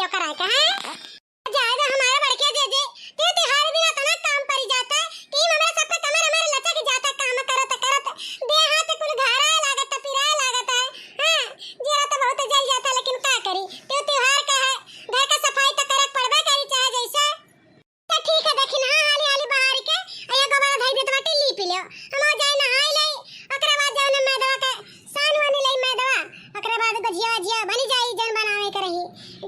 लियो कराए का है जाएगा हमारा बड़के जे ते तिहार दिन इतना काम पड़ जाता है टीम हमरा सब पे कमर हमारे लचक जाता काम करत दे हाथ कुल घारा लागत पिराए लागत है हां जेरा तो बहुत जल जाता लेकिन का करी ते त्योहार का है घर का सफाई तो करे पड़बे करी चाहे जैसे तो ठीक है देखिन हां हाली हाली बाहर के आया गोबर धई देत बाटे ली पी लियो हम जाए नहाई ले ओकरा बाद जाओ न मैदवा के सान वानी ले मैदवा ओकरा बाद गजिया जिया बनी जाई जन बनावे करही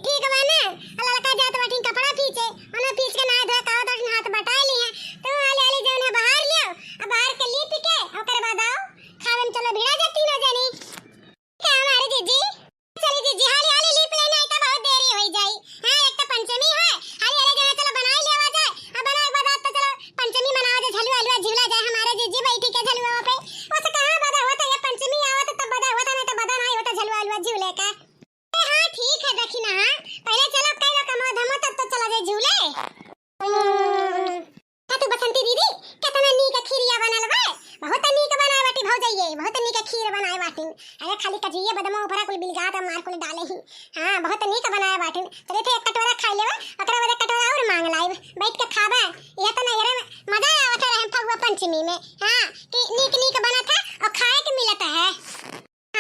ठीक बा ना अल्लाह का जात बाटी कपड़ा पीछे ओने पीछ के ना धो का तो हाथ बटा ली है तो हाली हाली जाओ न बाहर लियो अब बाहर के ली पी के ओकरा बाद आओ खावन चलो भिड़ा जाती न जानी क्या हमारे जीजी चली जीजी हाली हाली ली पी लेना तो बहुत देरी हो जाई हां एक तो पंचमी है हाली हाली जाना चलो बनाई लेवा जाए अब बनाए बाद तो चलो पंचमी मनाओ जे झलुआ हलवा झूला जाए हमारे जीजी बैठी के झलुआ पे वो तो कहां बदा होता ये पंचमी आवत तब बदा होता नहीं तो बदा नहीं होता झलुआ हलवा झूले का हां ठीक है देखी ना पहले चलो कई लोग कमो धमो तब तो चला जाए झूले तू बसंती दीदी कितना नी का खीरिया बनल बा बहुत नी का बनाए बाटी भौ जाइए बहुत नी का खीर बनाए बाटी अरे खाली कजिए बदमा ऊपर कुल बिलगा त मार कुल डाले ही हां बहुत नी का बनाए बाटी चले थे एक कटोरा खा लेवा ओकरा बाद कटोरा और मांग लाई बैठ के खाबा ये तो नहीं रे मजा आवत रहे फगुआ पंचमी में हां कि नीक नीक बना था और खाए के मिलता है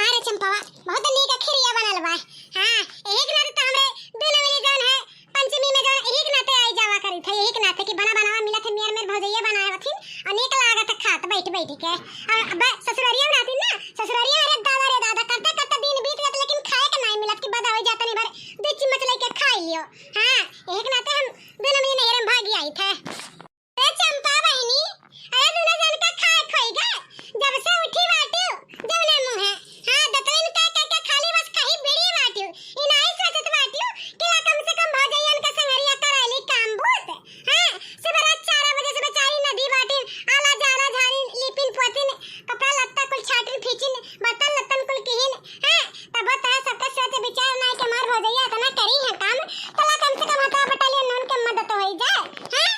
अरे चंपावा बहुत नी का खीरिया बनल बा हां एक नाते तो हमरे दोनों मिली जान है पंचमी में जान एक नाते आई जावा करी थे एक नाते की बना बनावा मिला थे मेर भौजैया बनाए हथिन अनेक लागत खात बैठ बैठ के अब ससुरारिया में आती ना ससुरारिया रे दादा करते करते दिन बीत गए लेकिन खाए के नहीं मिलत कि बदा हो जाता नहीं भर दो चम्मच लेके खा लियो हां एक नाते हम दोनों मिली नहर में भागी आई थे ए चंपा बहनी अरे दोनों जन का खाए खोई गए जब से उठी बाटू जब ने मुंह है हां दतरीन का खाली बस कहीं बेड़ी बाटू इ नहीं सोचत बाटू कि कम से कम भौजैयन का संगरिया कराली काम भूत हां सुबह 4 बजे से बेचारी नदी बाटी आला जाला झारी लिपिन पोतिन कपड़ा लत्ता कुल छाटिन फीचिन बर्तन लत्तन कुल किहिन हां तब ता सबका सोच विचार नहीं के मार भौजैया इतना करी है काम तला कम से कम हटा बटालियन नून के मदद होई जाए हां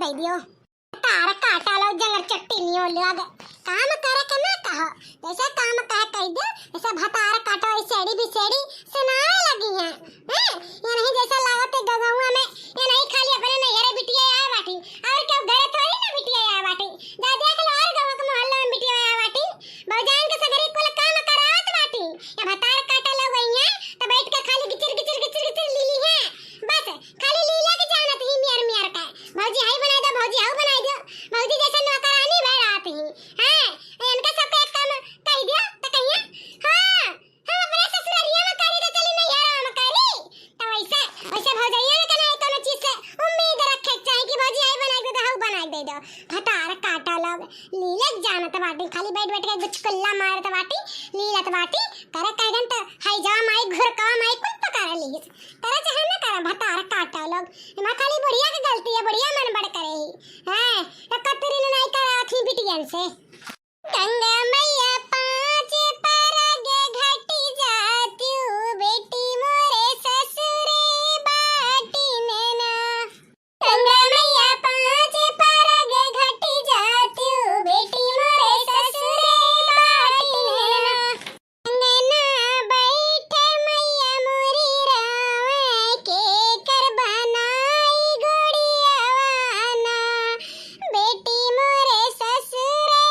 तारा काटा लो जंगर चट्टीनियो लग काम करे के ना कहो जैसे काम कह दे ऐसे भतार काटो सेड़ी भी सेड़ी सुनाए लगी है ये नहीं जैसा लागत गगुआ में ये नहीं खाली अपने नहरे बिटिया आए बाटी और क्यों घर थोड़ी ना बिटिया आए बाटी जा देख लो और गांव के मोहल्ले में बिटिया आए बाटी भौजान के सगरी कुल काम करावत बाटी ये भतार काटा लो गई है तो बैठ के खाली गिचर लीली है बस खाली लीला के जानत ही मियर का भौजी हाई बना दो भौजी हाउ बना दो भौजी जैसे नौकरानी भर आती है हां इनका सब एक काम कह दिया तो कहिए हां हम अपने ससुरालिया में करी तो चली नहीं यार हम करी तो वैसे भौजैया ने कना कोनो चीज से उम्मीद रखे चाहे कि भौजी हाई बना दो हाउ बना दे दो भतार काटा लोग लीला जानत बाटी खाली बैठ के गुचकुल्ला मारत बाटी लीलत बाटी करे कहन तो हाई जा माई घर का माई कुल पकार ली करे चाहे ना करे भतार काटा लोग एमा खाली बुढ़िया की गलती है बुढ़िया मन बड़ करे ही हां तो कतरी नहीं करा थी बिटियन से गंगा मैया पांच परगे घटी जाती बेटी मोरे ससुरे बाटी नैना गंगा मैया पांच परगे घटी जाती बेटी मोरे ससुरे बाटी नैना अंगना बैठे मैया मोरी रावे के कर बनाई गुड़ियावाना बेटी मोरे ससुरे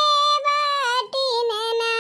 बाटी नैना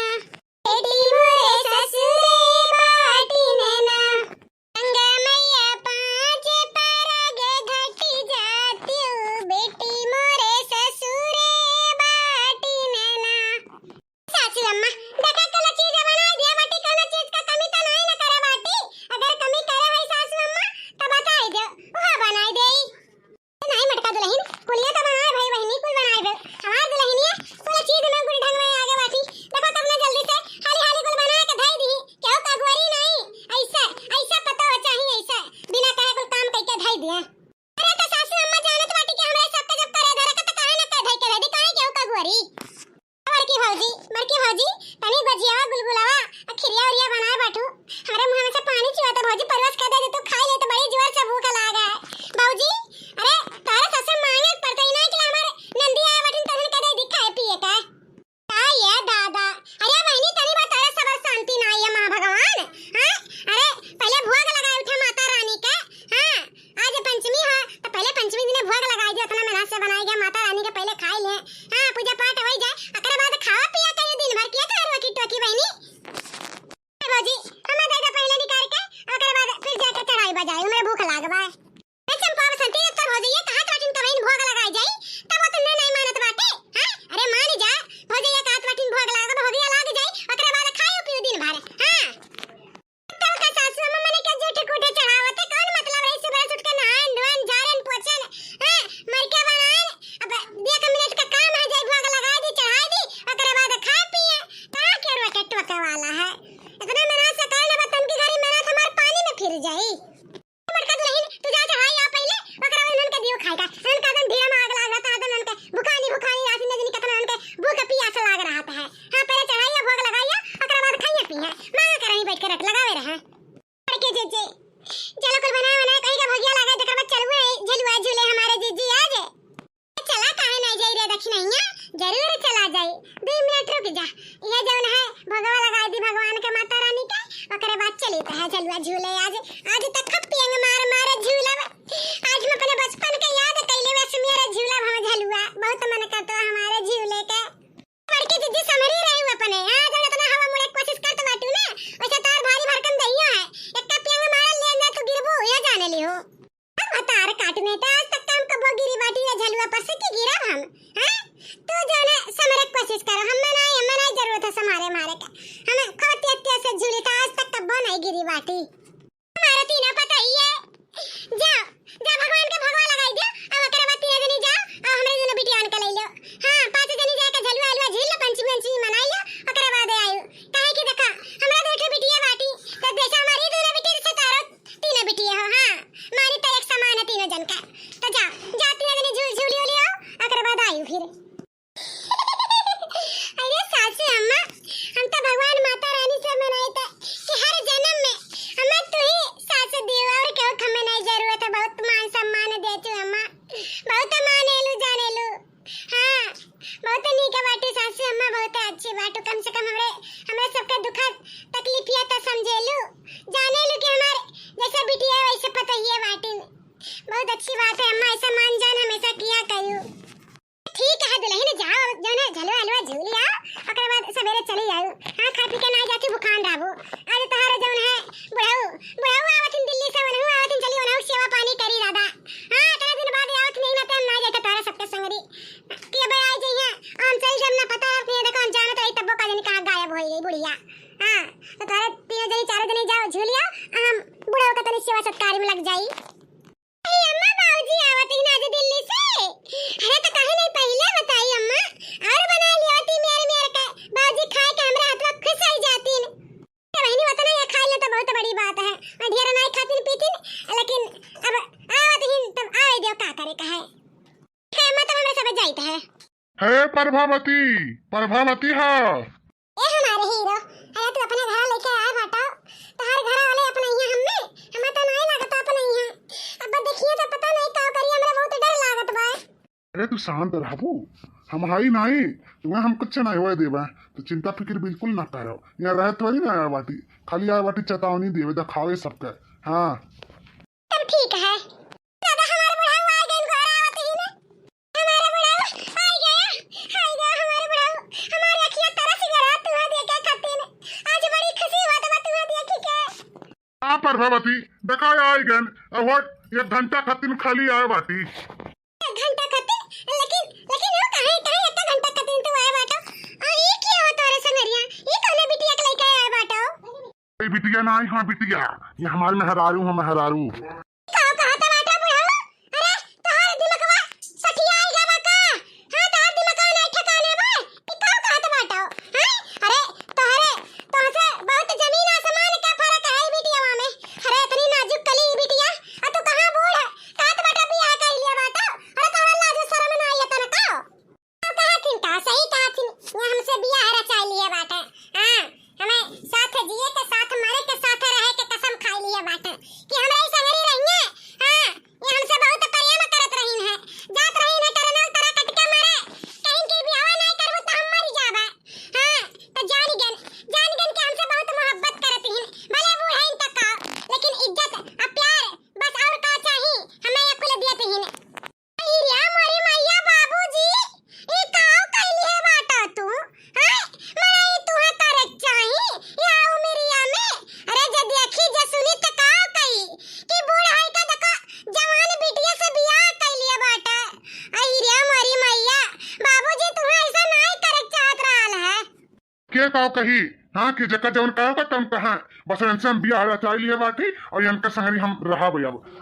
दिया। अरे तो सासू अम्मा जानत बाटी के हमरे सब के जब करे धरे के त काहे न कह धई के वेदी काहे केहू का गुअरी। बड़की भौजी तनी गजियावा गुलगुलावा खिरिया उरिया बनाए बाटू। हमारे मुंह में से पानी चुआता भौजी परवस कर दे तू खाई ले तो बड़ी जोर से भूख लागा है। भौजी अरे तारा ससुर मांगे पड़तई ना कि हमारे नंदी आए बाटन तहन के दे दिखाए पिए का। का ये दादा अरे बहनी तनी बात तारा सबर शांति ना ये मां भगवान। हां अरे पहले भोग लगाए उठा माता रानी का। हां आज पंचमी है तो पहले पंचमी दिन भोग लगाई दे उतना मेहनत से बनाई गया माता रानी के पहले खाई ले। हां पूजा पाठ होई जाए एकरे बाद खावा पिया के दिन भर किया कर रोकी टोकी बहनी। भौजी हमें दे दे पहले निकाल के एकरे बाद फिर जाके चढ़ाई बजाई मेरे भूख लागबा। ए चंपा बसंती तो भौजी ये कहा काटिन तबइन भोग लगाई जाई तब तुमने नहीं मानत बाटे। हां अरे मान जा भौजी ये कहा काटिन भोग लाग भोगिया लाग जाई एकरे बाद खायो पियो दिन भर। हां तब का सासू अम्मा मने के झूठे कूठे चढ़ावते कौन मतलब है सुबह उठ के नहान धोन झाड़न पोछन। हां मर के बनान अब 1 मिनट का काम है जाई भोग लगा दी चढ़ा दी एकरे बाद खा पिए का के रोटे टोके वाला है। इतना मेहनत से करने बतन की घरी मेहनत हमार पानी में फिर जाई। मरका दुल्हन तू जा चढ़ाई आ पहले ओकरा बाद उनके दियो खाएगा उनका दम भीड़ में आग लाग रहा था उनके भुखानी रात में दिन कतना उनके भूख प्यास लाग रहा था। हां पहले चढ़ाइया भोग लगाइया ओकरा बाद खाइया पिया मां के रही बैठ के रट लगावे रहा। के जे चलो कुल बनाए कहीं का भोगिया लागे तकर बाद चलवे झलुआ झूले हमारे जीजी आज चला काहे नहीं जाई रे दक्षिणैया जरूर चला जाई 2 मिनट रुक जा ये जौन है भगवा लगा दी भगवान के माता रानी का ओकरे बाद चली त है झलुआ झूले आज तक खपियंग मार झूला आज मैं अपने बचपन के याद कैले वैसे मेरा झूला हम झलुआ बहुत मन करता हमारे झूले के लड़की जीजी समरी रही अपने। हां जब इतना हवा मुड़े कोशिश करत बाटू ना वैसे तार भारी भरकम दइयो है एक का पियंग मार ले जा तू गिरबो या जाने लियो तार काटने तो आज तक काम कबो गिरी बाटी या झलुआ पर से की गिरब हम। हां तू जाने समरे कोशिश करो हमें ना जरूरत है समारे मारे का हमें खोती अत्या से झूली तो आज तक कबो नहीं गिरी बाटी हमारे तीनों पता ही है। जाओ जा भगवान के भगवा लगाई दो अब एकरे बाद 3 जनी जाओ और हमरे दोनों बिटियान के ले लो। हां 5 जनी जाके झलुआ हलवा झील लो पंचमी मनाई लो ओकरे बाद आयो काहे की देखा हमरा दोठे बिटिया बाटी तो जैसा हमारी दोनों बिटिया से तारो 3 बिटिया हो। हां मारी तो एक समान है 3 जन का तो जा 3 जनी झूली ले आओ ओकरे बाद आयो फिर। अरे सासू अम्मा हम तो भगवान माता रानी से मनाई था कि हर जन्म में हमें तू ही सास दियो और क्यों हमें नहीं जरूरत है बहुत मान सम्मान देती अम्मा बहुत माने लू जाने लू। हां बहुत नीक बाटू सासू अम्मा बहुत अच्छी बाटू कम से कम हमरे सबके दुख तकलीफ या तो समझे लू जाने लू कि हमारे जैसा बिटिया वैसे पता ही है बाटी बहुत अच्छी बात है अम्मा ऐसा मान जान हमेशा किया करू। ठीक है दुल्हन जाओ जाने झलवा हलवा झूल आओ ओकरे बाद सवेरे चली जाओ। हां खा पी के ना जाती बुखान राबू आज तोहरे जौन है बुढ़ाऊ आवतिन दिल्ली से वनहु आवतिन चली वनहु सेवा पानी करी दादा। हां इतना दिन बाद आवत नहीं ना त ना जाता तोहरे सबके संगरी के बे आई जइया हम चल जब ना पता अपने देखो हम जानो तो तब्बो का जनी कहां गायब हो गई बुढ़िया। हां तो तोहरे 3 जनी 4 जनी जाओ झूलिया हम बुढ़ाऊ का तनी सेवा सत्कार में लग जाई। अम्मा बाबूजी आवत ही ना दिल्ली से अरे तो काहे नहीं पहले बताई अम्मा और बना लिया होती मेरे का बाबूजी खाए के हमरे हाथ में खुश आई जाती न बहनी वतन ये खा ले तो बहुत बड़ी बात है और ढेर नहीं खाती पीती लेकिन अब आवत ही तब आए दो का करे का है मतलब हमरे सब जाइत है प्रभावती हां ए हमारे हीरो अरे तू अपने घर लेके आ बेटा तो हर घर वाले अपने यहाँ हमें तो नहीं लगता अपने यहाँ अब देखिए तो पता नहीं का करिए हमरा बहुत डर लागत बा। अरे तू शांत रहबू हम हाई नहीं तुम्हें हम कुछ नहीं होए देबा तो चिंता फिक्र बिल्कुल ना करो यहाँ रह थोड़ी ना आया बाटी खाली आया बाटी चेतावनी देवे दिखावे सबके। हां तब ठीक है दादा हमारे बुढ़ाऊ आ गए घर आवत ही ना हमारे बुढ़ाऊ आ गया हमारे बुढ़ाऊ हमारी अखियां तरस गया तुम्हें देख के खाते ने आज बड़ी खुशी हुआ तो तुम्हें देख के। हां प्रभावती देखा आई गन अब 1 घंटा खातिर खाली आया बाटी घंटा खातिर लेकिन वो काहे इतना घंटा खातिर तू आया बाटो और ये क्या हो तोरे संगरिया ये कौन बिटिया के लेके आया बाटो। ए बिटिया ना आई। हां बिटिया ये हमारे मेहरारू हम मेहरारू का कहता बाटा बुढ़ाऊ अरे तोहर दिमागवा सठिया आई गवा का। हां तोहर दिमागवा नहीं ठिकाने बा ई का कहता बाटो। हां अरे तोहसे बहुत जमीन आसमान का फर्क है बिटियावा में। अरे इतनी नाजुक कली बिटिया आ तू कहां बूढ़ ये कहो कही हाँ कि जका जवन कहो का कम कहाँ बस इनसे हम बियाह रचाई लिए बाटी और इनका संगरी हम रहा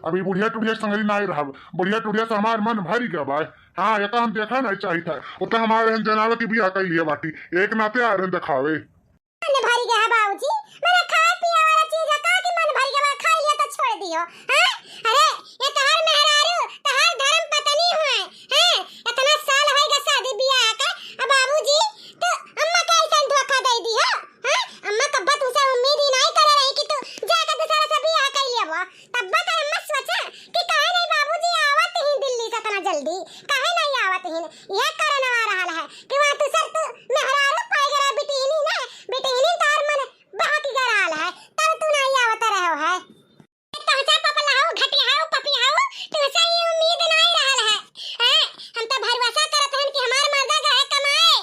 अभी बुढ़िया टुढ़िया संगरी ना रहा बुढ़िया टुढ़िया से हमारे मन भरी गया भाई। हाँ ये हम देखा नहीं चाहिए था वो तो हमारे जनावे की बियाह कर लिए बाटी एक नाते आ रहे दिखावे मन भरी गया है बाबूजी मैंने खाए पिए वाला चीज का कि मन भरी गया खा लिया तो छोड़ दियो हैं। अरे ये तो हर मेहरारू तो हर धर्म पत्नी हुए हैं इतना साल होएगा शादी बियाह का अब बाबूजी तो अम्मा का ऐसा धोखा दे दी हो हैं। अम्मा कब्बा तुमसे उम्मीद ही नहीं करे रही कि तू जाकर दूसरा से बियाह कर लिया तब तो अम्मा सोचा कि काहे नहीं बाबूजी आवत ही दिल्ली से इतना जल्दी काहे नहीं आवत ही ये कारण आ रहा है कि वहां तू सर तू मेहरारू पाएगा बिटिनी ना बिटिनी तार मन बाकी गराल है तब तू नहीं आवत रहो है तोचा पपला हो घटिया हो पपिया हो तुझसे ये उम्मीद नहीं रहल है हैं। हम तो भरोसा करत हन कि हमार मर्दा गए कमाए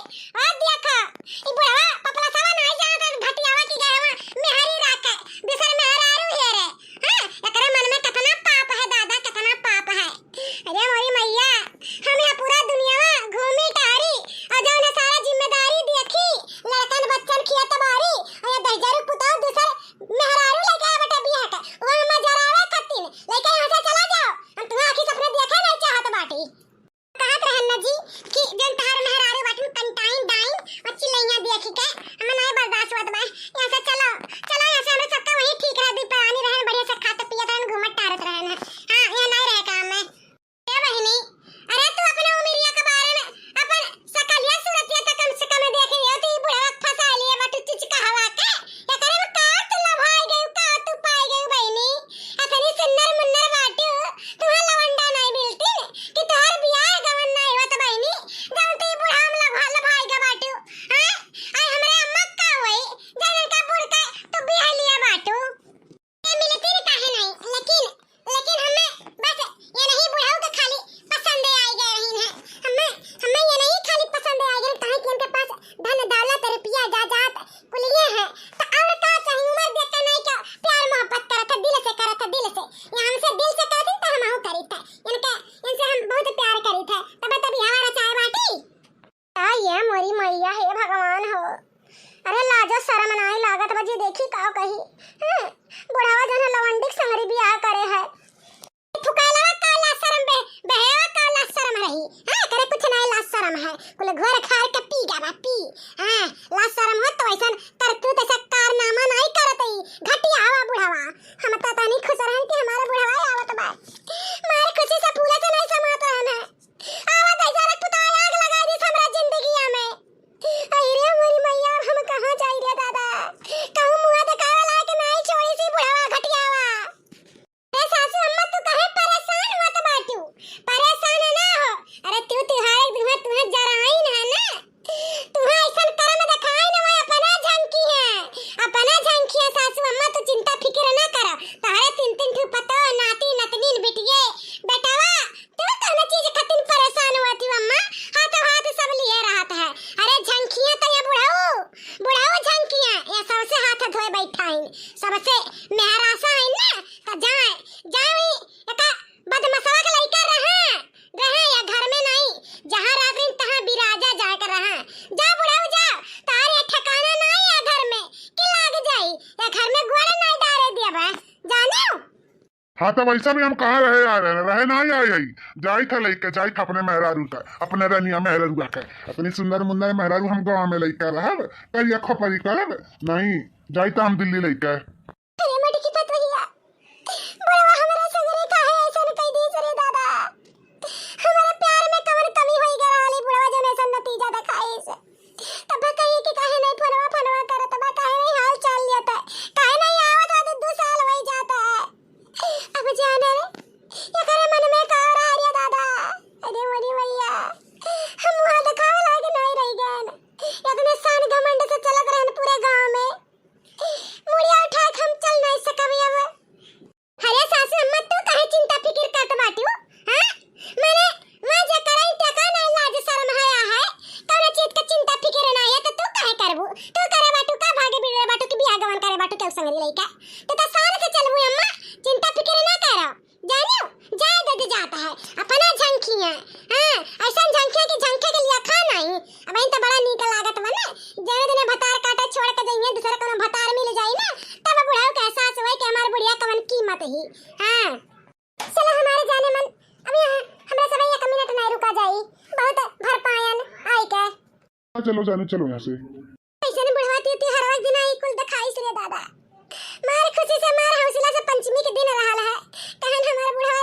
और देखा ई बुढ़वा पपला सवा नहीं जानत घटियावा की गए मेहरी राखे दूसर मेहरारू है रे हैं। एकरे मन में कितना पाप है दादा कितना पाप है। अरे मोरी मैया हम यहाँ पूरा दुनिया घूमी टहरी और जो ने सारा जिम्मेदारी देखी लड़कन बच्चन खिया तबारी और ये दहजारू पुता दूसर मेहरारू लेके आ बेटा बियाह का वो हम जरावे खत्ती लेके यहाँ से चला जाओ हम तुम्हारा आखी सपने देखा नहीं चाहत बाटी कहत रहन जी कि जन तार मेहरारू बाटी कंटाइन डाइन और चिल्लैया देखी के हम नहीं बर्दाश्त होत बा यहाँ से चलो चलो यहाँ से हम सबका वही ठीक रह दी पानी रहन बढ़िया से खाते पियत रहन घूमत टहरत रहन। हां ये नहीं रहे काम में ए बहनी अरे तू अपने उमिरिया के बारे में अपन सकलिया सूरतिया तक कम से कम देख लियो तो ये बुढ़वा फंसा लिए बट तुझ का हवा के ये करे में का तू लभाई गई का तू पाई गई बहनी अपनी सुंदर मुन्नर बाटू तुम्हारा लवंडा नहीं मिलती कि तोहर बियाह गवन नहीं होत बहनी जब तू बुढ़ा हम लभाई गा बाटू हां आई हमरे अम्मा का होई जन का बुढ़ का तू बियाह लिया बाटू ये मिलती काहे नहीं लेकिन हमें बस ये नहीं बुढ़ाऊ के खाली पसंद आई गए रही है हमें ये नहीं खाली पसंद आई गए काहे कि उनके पास धन दौलत रुपया जायदाद कुल ये है तो और का चाहिए उम्र देखते नहीं क्या प्यार मोहब्बत करत दिल से ये हमसे दिल से कहते तो हम हो करी था इनसे हम बहुत प्यार करी थे तब तभी हमारा चाय बाटी आ ये मोरी मैया हे भगवान हो। अरे लाजो शर्म नहीं लागत बजी देखी का कही बुढ़ावा जन लवंडिक संगरी बियाह करे है फुकाला का ला शर्म बहेवा का ला शर्म रही हां करे कुछ नहीं ला शर्म है कुल घर खार के पी गा पी हां ला शर्म हो तो ऐसन तरतूत ऐसा कारनामा नहीं करतई घटिया हवा बुढ़ावा हम तो तनी खुश रहन कि हमारा बुढ़ावा आवत बा मारे खुशी से पूरा से नहीं समात रहना आवत ऐसा रख पुता आग लगा दी हमरा जिंदगी में। अरे मोरी मैया हम कहां जाई रे दादा कहूं मुंह दिखावे लायक नहीं छोड़ी सी बुढ़ावा घटियावा। अरे सासू अम्मा तू कहे परेशान मत बाटू परेशान ना हो अरे तू तुम्हें जराइन है ना तुम्हें ऐसा कर्म दिखाई ना अपना झंकी है सासू अम्मा तू चिंता फिक्र ना करो तारे तीन ठू पतो नाती नतनीन बिटिए बेटावा तू कहना चीज खतिन परेशान होती अम्मा हाथ सब लिए रहत है। अरे झंकियां तो ये बुढ़ाऊ झंकियां ये सबसे हाथ धोए बैठाइन सबसे मेहरासा है ना तो जाए एका बदमसवा के लइका रहे या घर में नहीं जहां रात दिन तहां बिराजा जाए कर रहा जा बुढ़ाऊ जा तार ये ठिकाना नहीं है घर में कि लाग जाई ये घर में गोड़ नहीं डारे दिया बा जाने हाँ तो वैसा भी हम कहाँ रहे नहीं आई जाई था लइका जाई था अपने मेहरारू का अपने रनिया मेहरारू का अपनी सुंदर मुंदर मेहरारू हम गाँव में लइका रहब कई अखो परी करब नहीं जाई तो हम दिल्ली लइका। अरे मटी की पतवहिया बुढ़वा हमरा संगरे काहे ऐसन कई दी रे दादा हमारे प्यार में कवन कमी होई गए वाली बुढ़वा जने सन नतीजा दिखाई से तब कही कि काहे नहीं फनवा करत बा काहे नहीं हाल चाल लेता काहे नहीं आवत आदि 2 साल होई जाता है अब जाने रे ये करे मन में का आ रहा दादा। अरे मोरी मैया हम वहां दिखावे लायक नहीं रह गए इतने सान घमंड से चलत रहन पूरे गांव में मुड़िया उठा के हम चल नहीं सकबे अब। अरे सासू अम्मा तू काहे चिंता फिक्र करत बाटी हो हां माने वहां जे करई टका नहीं लाज शर्म हया है कौन चीज का चिंता फिक्र नहीं है तो तू काहे करबू तू करे बाटू का भागे बिगड़े बाटू की बियाह गवन करे बाटू के संगरी लइका तो शान से चलबू अम्मा चिंता फिक्र ना करो जानियो जाए दे जाता है अपना झंकियां हां ऐसा झंकिया के लिए खा नहीं अब इन तो बड़ा नीक लागत बा ना जने दिन भतार काट बात ही। हां चलो हमारे जाने मन अब यहाँ हमरा सब एक मिनट नहीं रुका जाई, बहुत भर पायन आई के हाँ, चलो जाने चलो यहाँ से। ऐसे ने बुढ़वाती थी हर वक्त दिन आई कुल दिखाई से दादा मार खुशी से मार हौसला से पंचमी के दिन रहल है कहन हमारा बुढ़वा